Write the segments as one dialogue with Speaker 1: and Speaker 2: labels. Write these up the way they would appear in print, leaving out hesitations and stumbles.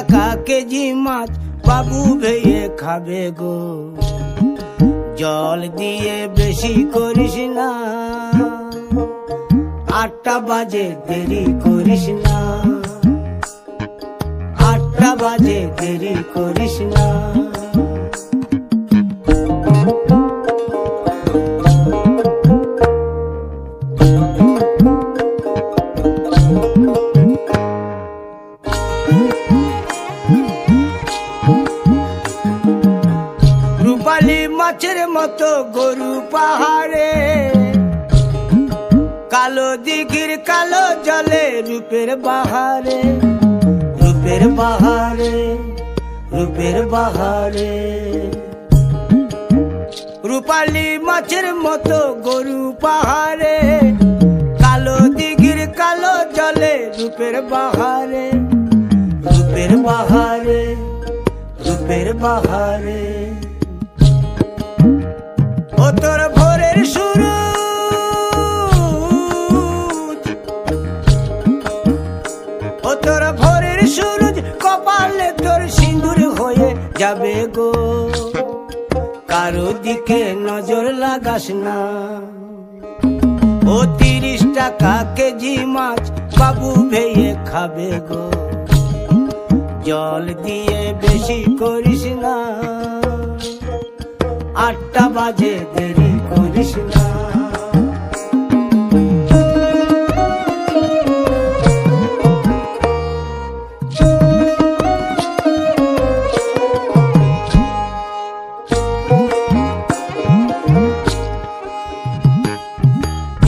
Speaker 1: টাকা কেজি মাছ বাবু ভেয়ে খাবে গো। জল দিয়ে বেশি করিস না, 8টা বাজে দেরি করিস না, 8টা বাজে দেরি করিস না। রূপালী মাছের মতো গরু পাহাড়ে, কালো দিঘির কালো জলে রূপের বাহারে, রূপের বাহারে, রূপের বাহারে। রূপালী মাছের মতো গরু পাহাড়ে, কালো দিঘির কালো জলে রূপের বাহারে, রূপের বাহারে, রূপের বাহারে। ও তোর ভোরের সূরজ, ও তোর ভোরের সূরজ, কপালে তোর সিঁদুর হয়ে যাবে গো। কারো দিকে নজর লাগাস না, ও 30 টাকা কেজি মাছ বাবু ভেয়ে খাবে গো। জল দিয়ে বেশি করিস না, 8টা বাজে দেরি করিস না।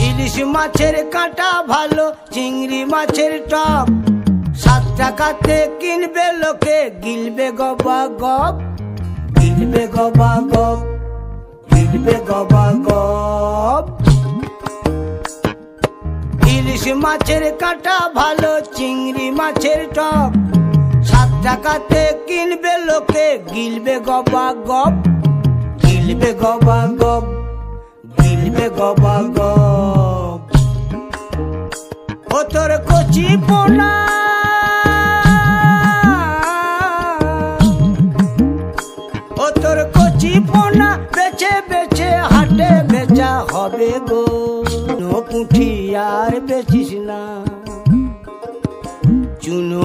Speaker 1: ইলিশ মাছের কাঁটা ভালো, চিংড়ি মাছের টক, 7 টাকাতে কিনবে লোকে, গিলবে গবা গপ, গিলবে গবা গপ, গিলবে গবা গপ। ইলিশ মাছের কাঁটা ভালো, চিংড়ি মাছের টক, 7 টাকাতে কিনবে লোকে, গিলবে গবা গপ, গিলবে গবা গপ, গিলবে গবা গপ। ও তোর কচি পোনা, ও তোর কচি পোনা বেছে বেছে হাটে বেচা হবে গো। চুনো পুঁঠি আর বেচিস না, চুনো